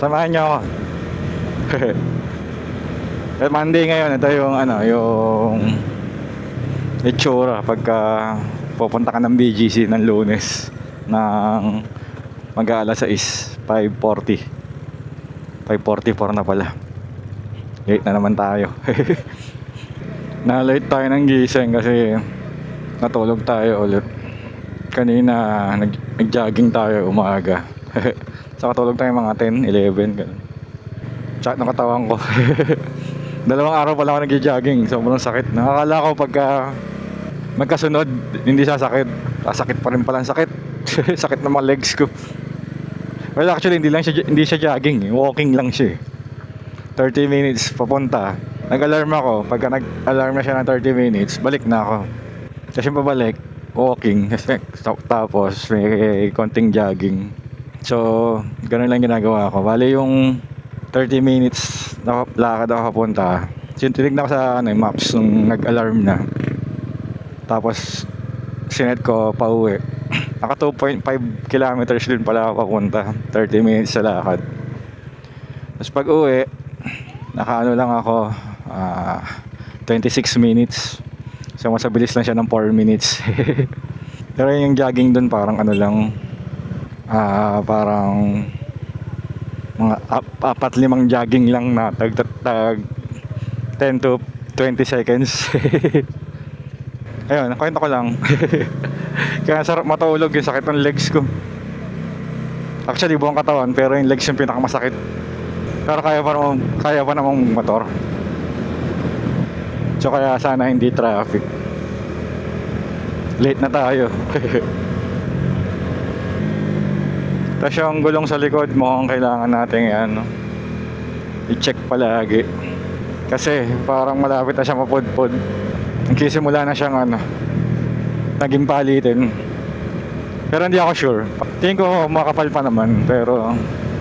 Samahan niyo ako. At Monday ngayon, ito yung yung itsura pagka pupunta ka ng BGC ng Lunes ng mag-aalas 6, 5:40. 5:44 na pala. Late na naman tayo. Na-late tayo ng gising kasi natulog tayo ulit. Kanina nag-jogging tayo umaga. So katulog tayo mga 10, 11 ganun. Tsaka ng katawan ko. 2 araw pa lang ako nag-jogging. Sobrang sakit. Nakakala ko pagka magkasunod, hindi sasakit. Sakit pa rin pala ang sakit. Sakit ng mga legs ko. Well, actually, hindi siya jogging. Walking lang siya. 30 minutes papunta. Nag-alarm ako. Pagka nag-alarm na siya ng 30 minutes, balik na ako. Kasi pabalik, walking. Tapos, may konting jogging. So, ganun lang ginagawa ko. Bali yung 30 minutes na lakad ako papunta. Tinignan ko sa maps nung nag-alarm na. Tapos sinet ko pa uwi. Naka 2.5 kilometers din pala ako papunta. 30 minutes sa lakad. Tapos pag uwi, naka lang ako 26 minutes. So mas mabilis lang siya ng 4 minutes. Pero yung jogging dun parang lang, parang mga 4-5 jogging lang na tag 10 to 20 seconds. Ayun, kwento ko lang. Kaya sarap matulog, yung sakit ng legs ko. Actually buong katawan, pero yung legs yung pinakamasakit. Pero kaya pa namang motor. So kaya sana hindi traffic. Late na tayo. Tapos yung gulong sa likod mo, ang kailangan natin i-check palagi. Kasi parang malapit na siya mapudpud. Nagsisimula na siyang naging palitin. Pero hindi ako sure. Tingin ko makapal pa naman, pero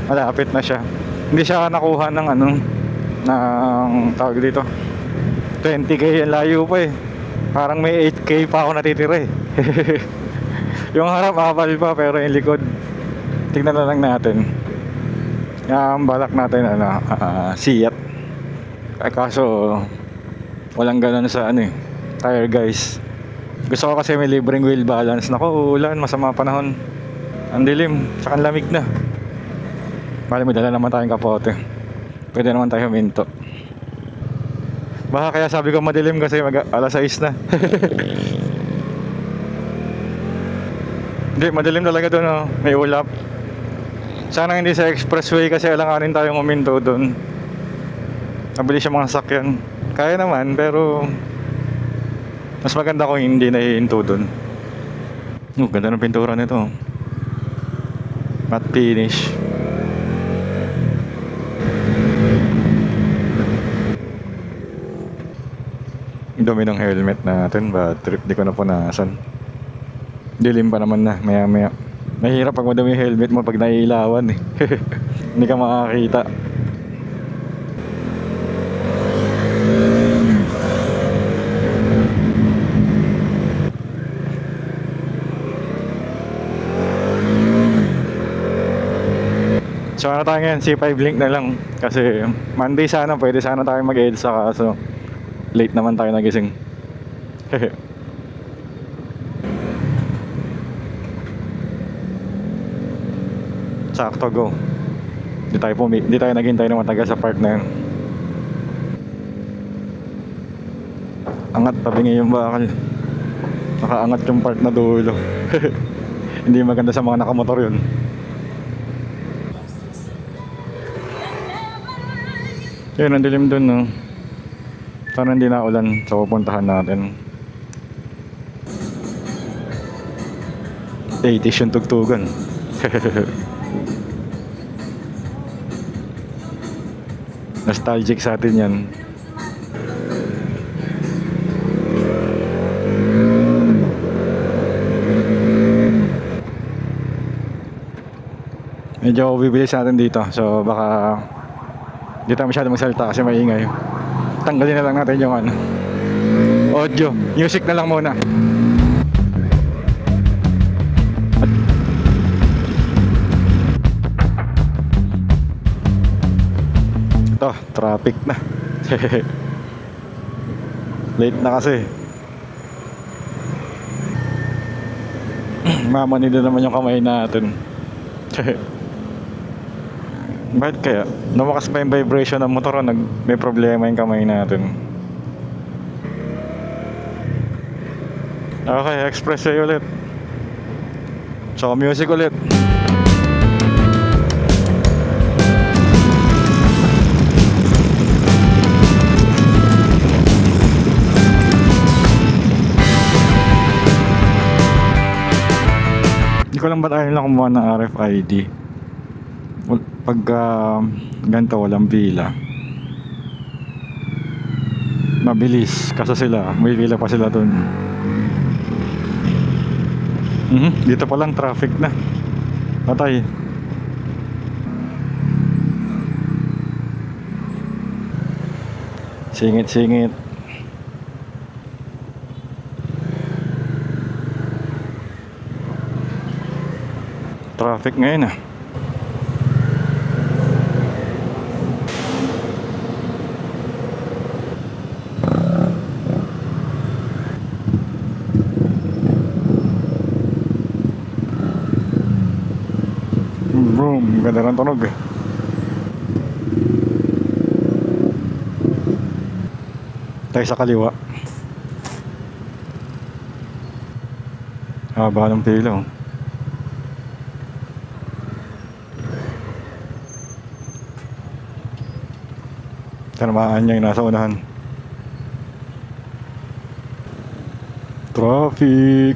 malapit na siya. Hindi siya nakuha ng ng tawag dito 20k, yung layo pa eh. Parang may 8k pa ako natitira eh. Yung harap makapal pa, pero yung likod tingnan na lang natin. Yung balak natin Seat. Kaso walang ganun sa tire guys. Gusto ko kasi may libreng wheel balance. Naku, ulan, masama panahon. Ang dilim, saka ang lamig na. Bali may dala naman tayong kapote. Pwede naman tayo huminto. Baka kaya sabi ko madilim kasi alas 6 na. Hindi, madilim talaga doon may ulap. Sana hindi sa expressway kasi alanganin tayong huminto doon. Mabilis yung mga sakyan. Kaya naman, pero mas maganda kung hindi nahihinto doon. Ganda ng pintura nito. Matte finish. Dumi ng helmet natin. Bad trip, di ko na punasan. Dilim pa naman na, maya maya. Mahirap pag madumi yung helmet mo pag naiilawan eh. Hindi ka makakita. So tayo ngayon, C5 link na lang. Kasi Monday sana, pwede sana tayo mag-EDSA, kaso late naman tayo nagising. Sakto, go. Hindi tayo naghintay na matagal sa part na yun. Angat, tabingi yung bakal. Nakaangat yung part na dulo. Hindi maganda sa mga nakamotor yun. Yun, ang dilim dun, no? Sana hindi na ulan sa pupuntahan natin. 80s yung tugtugan. Nostalgic sa atin yan. Medyo bibilis natin dito, so baka hindi tayo masyado magsalita kasi maingay. Tanggalin na lang natin yung audio, music na lang muna. Ito, traffic na. Late na kasi. Mamanid na naman yung kamay natin. Bakit kaya? Lumakas pa yung vibration ng motor, may problema yung kamay natin. Okay, expressway ulit. So, music ulit. Hindi ko lang ba't ayaw lang kumuha ng RFID. Pag ganito walang pila, mabilis. Kaso sila, may pila pa sila dun. Dito pa lang traffic na. Patay. Singit-singit. Traffic ngayon ah. Boom, ganda ng tunog eh. Tayo sa kaliwa. Haba ng pila oh. Tinamaan niya yung nasa unahan. Traffic.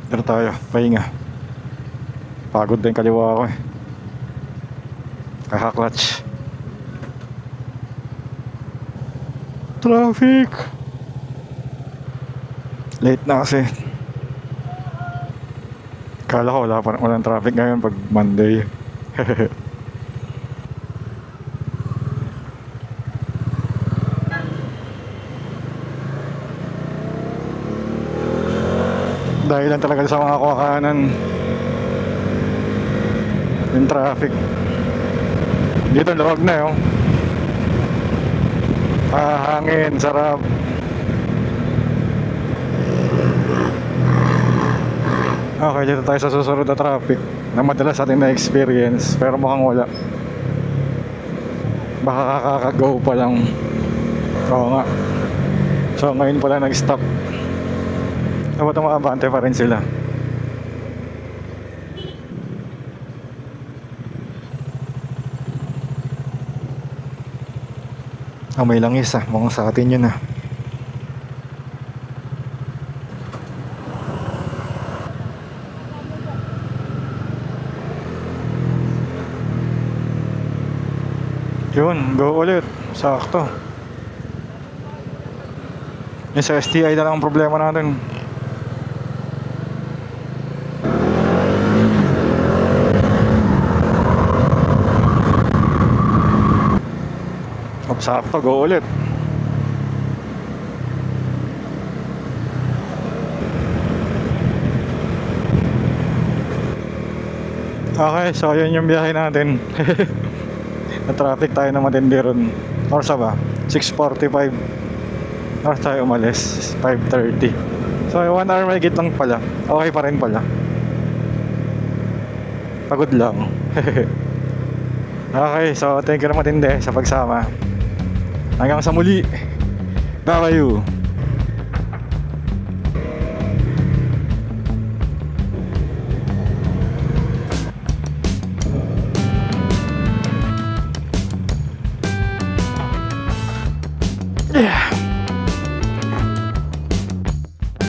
Dito tayo, pahinga. Pagod din kaliwa ako eh. Kaka-clutch. Traffic. Late na kasi. Kala ko walang traffic ngayon pag Monday. Dahil lang talaga sa mga kuwakanan yung traffic. Dito luwag na yun. Hangin, sarap. Okay, dito tayo sa susunod na traffic na madalas ating na-experience pero mukhang wala. Baka kakagaw pa lang. Oo nga. So ngayon pala nag-stop. Dapat umaabante pa rin sila. May langis ah, mukhang sa atin yun ah. Yun, go ulit. Sakto. Yung sa STI na lang ang problema natin. Sakto, go ulit. Okay, so yun yung biyahe natin. Na-traffic tayo na matindi ron. Oras ba? 6:45. Oras tayo umalis 5:30. So 1 hour may git lang pala. Okay pa rin pala. Pagod lang. Okay, so thank you na matindi sa pagsama. Hanggang sa muli. Bye-bye. Yeah.